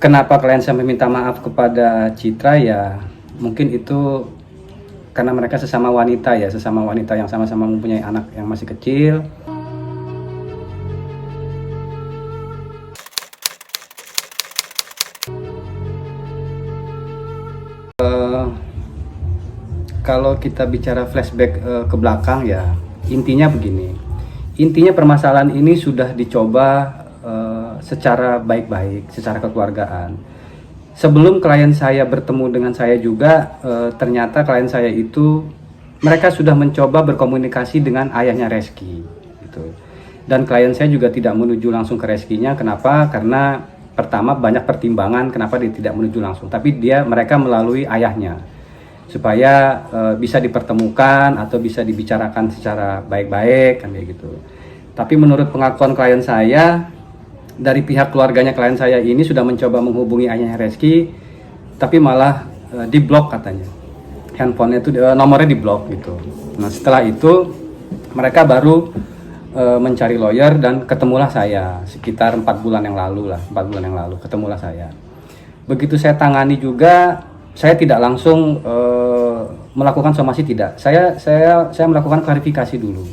Kenapa klien sampai minta maaf kepada Citra ya, mungkin itu karena mereka sesama wanita ya, sesama wanita yang sama-sama mempunyai anak yang masih kecil. Kalau kita bicara flashback ke belakang ya, intinya begini. Intinya permasalahan ini sudah dicoba secara baik-baik, secara kekeluargaan. Sebelum klien saya bertemu dengan saya juga, ternyata klien saya itu mereka sudah mencoba berkomunikasi dengan ayahnya Reski, gitu. Dan klien saya juga tidak menuju langsung ke Reskinya. Kenapa? Karena pertama banyak pertimbangan kenapa dia tidak menuju langsung, tapi mereka melalui ayahnya supaya bisa dipertemukan atau bisa dibicarakan secara baik-baik kan kayak gitu. Tapi menurut pengakuan klien saya, dari pihak keluarganya klien saya ini sudah mencoba menghubungi ayahnya Reski, tapi malah diblok katanya. Handphonenya itu nomornya diblok gitu. Nah setelah itu mereka baru mencari lawyer dan ketemulah saya sekitar 4 bulan yang lalu ketemulah saya. Begitu saya tangani juga, saya tidak langsung melakukan somasi, tidak. Saya melakukan klarifikasi dulu.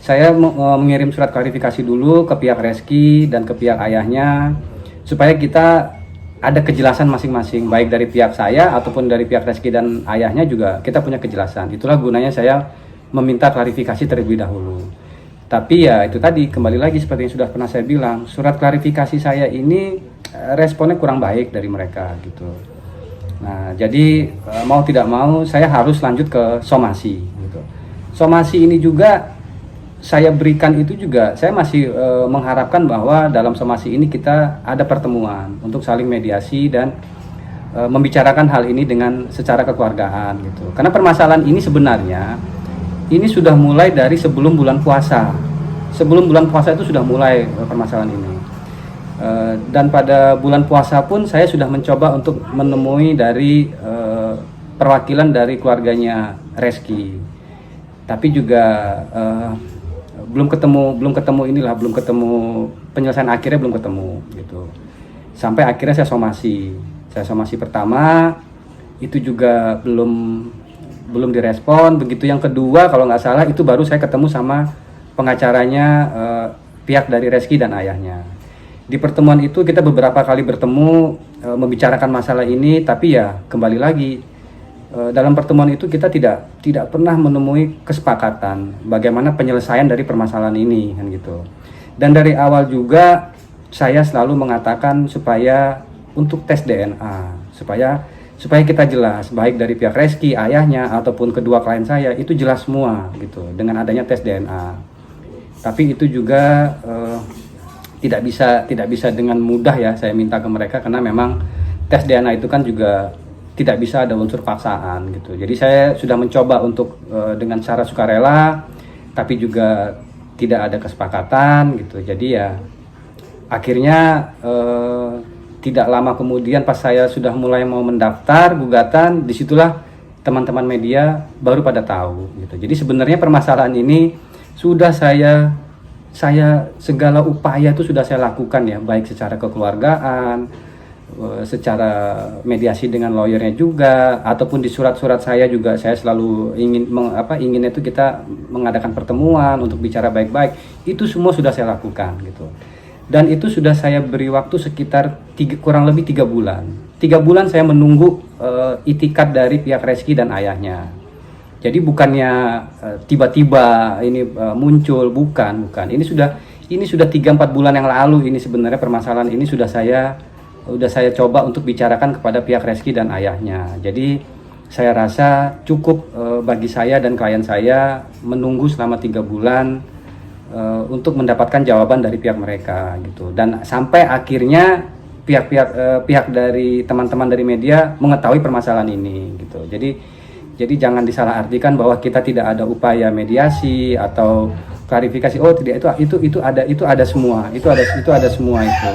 Saya mengirim surat klarifikasi dulu ke pihak Reski dan ke pihak ayahnya supaya kita ada kejelasan masing-masing, baik dari pihak saya ataupun dari pihak Reski dan ayahnya juga kita punya kejelasan. Itulah gunanya saya meminta klarifikasi terlebih dahulu. Tapi ya itu tadi, kembali lagi seperti yang sudah pernah saya bilang, surat klarifikasi saya ini responnya kurang baik dari mereka gitu. Nah, jadi mau tidak mau saya harus lanjut ke somasi gitu. Somasi ini juga saya berikan itu juga, saya masih mengharapkan bahwa dalam somasi ini kita ada pertemuan untuk saling mediasi dan membicarakan hal ini dengan secara kekeluargaan gitu. Karena permasalahan ini sebenarnya ini sudah mulai dari sebelum bulan puasa. Sebelum bulan puasa itu sudah mulai permasalahan ini. Dan pada bulan puasa pun saya sudah mencoba untuk menemui dari perwakilan dari keluarganya Reski. Tapi juga belum ketemu penyelesaian akhirnya, belum ketemu gitu. Sampai akhirnya saya somasi pertama itu juga belum direspon. Begitu yang kedua kalau nggak salah itu baru saya ketemu sama pengacaranya pihak dari Reski dan ayahnya. Di pertemuan itu kita beberapa kali bertemu membicarakan masalah ini, tapi ya kembali lagi dalam pertemuan itu kita tidak pernah menemui kesepakatan bagaimana penyelesaian dari permasalahan ini kan gitu. Dan dari awal juga saya selalu mengatakan supaya untuk tes DNA supaya kita jelas, baik dari pihak Reski, ayahnya ataupun kedua klien saya itu jelas semua gitu dengan adanya tes DNA. Tapi itu juga tidak bisa dengan mudah ya saya minta ke mereka, karena memang tes DNA itu kan juga tidak bisa ada unsur paksaan gitu. Jadi saya sudah mencoba untuk dengan cara sukarela, tapi juga tidak ada kesepakatan gitu. Jadi ya akhirnya tidak lama kemudian pas saya sudah mulai mau mendaftar gugatan, disitulah teman-teman media baru pada tahu gitu. Jadi sebenarnya permasalahan ini sudah saya segala upaya itu sudah saya lakukan ya, baik secara kekeluargaan, secara mediasi dengan lawyernya juga, ataupun di surat-surat saya juga saya selalu inginnya itu kita mengadakan pertemuan untuk bicara baik-baik. Itu semua sudah saya lakukan gitu. Dan itu sudah saya beri waktu sekitar kurang lebih 3 bulan. 3 bulan saya menunggu itikat dari pihak Reski dan ayahnya. Jadi bukannya tiba-tiba ini muncul, bukan. Ini sudah 3-4 bulan yang lalu ini sebenarnya permasalahan ini sudah saya coba untuk bicarakan kepada pihak Reski dan ayahnya. Jadi saya rasa cukup bagi saya dan klien saya menunggu selama 3 bulan untuk mendapatkan jawaban dari pihak mereka gitu. Dan sampai akhirnya pihak dari teman-teman dari media mengetahui permasalahan ini gitu. Jadi jangan disalahartikan bahwa kita tidak ada upaya mediasi atau klarifikasi. Oh tidak, itu ada semua. Itu ada semua itu.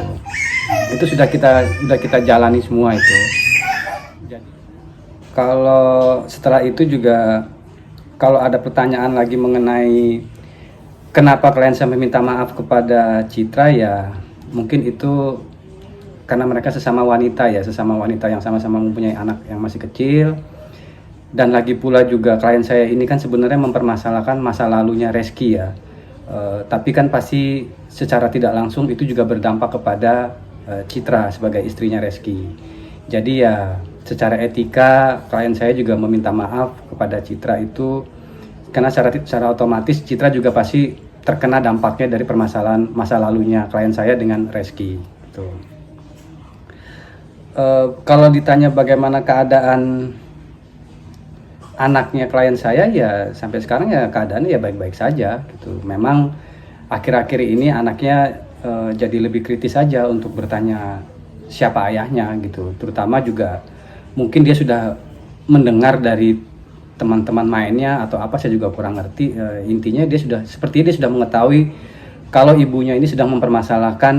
Itu sudah kita jalani semua itu. Jadi, kalau setelah itu juga kalau ada pertanyaan lagi mengenai kenapa klien sampai minta maaf kepada Citra, ya mungkin itu karena mereka sesama wanita ya, sesama wanita yang sama-sama mempunyai anak yang masih kecil. Dan lagi pula juga klien saya ini kan sebenarnya mempermasalahkan masa lalunya Reski ya. Tapi kan pasti secara tidak langsung itu juga berdampak kepada Citra sebagai istrinya Reski. Jadi ya secara etika klien saya juga meminta maaf kepada Citra itu, karena secara otomatis Citra juga pasti terkena dampaknya dari permasalahan masa lalunya klien saya dengan Reski. Gitu. Kalau ditanya bagaimana keadaan anaknya klien saya, ya sampai sekarang ya keadaannya ya baik-baik saja. Gitu. Memang akhir-akhir ini anaknya jadi lebih kritis saja untuk bertanya siapa ayahnya gitu. Terutama juga mungkin dia sudah mendengar dari teman-teman mainnya atau apa, saya juga kurang ngerti. Intinya dia sudah mengetahui kalau ibunya ini sedang mempermasalahkan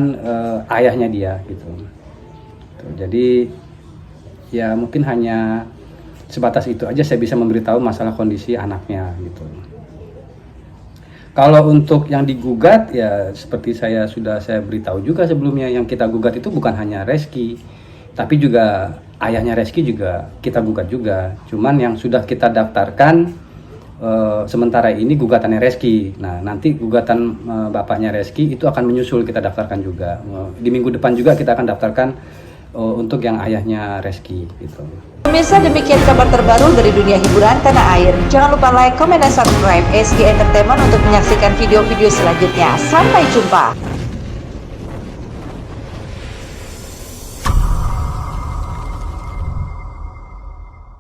ayahnya dia gitu. Jadi ya mungkin hanya sebatas itu aja saya bisa memberitahu masalah kondisi anaknya gitu. Kalau untuk yang digugat ya seperti saya beritahu juga sebelumnya, yang kita gugat itu bukan hanya Reski, tapi juga ayahnya Reski juga kita gugat juga. Cuman yang sudah kita daftarkan sementara ini gugatannya Reski. Nah nanti gugatan bapaknya Reski itu akan menyusul, kita daftarkan juga. Di minggu depan juga kita akan daftarkan untuk yang ayahnya Reski gitu. Pemirsa, demikian kabar terbaru dari dunia hiburan tanah air. Jangan lupa like, comment, dan subscribe SG Entertainment untuk menyaksikan video-video selanjutnya. Sampai jumpa.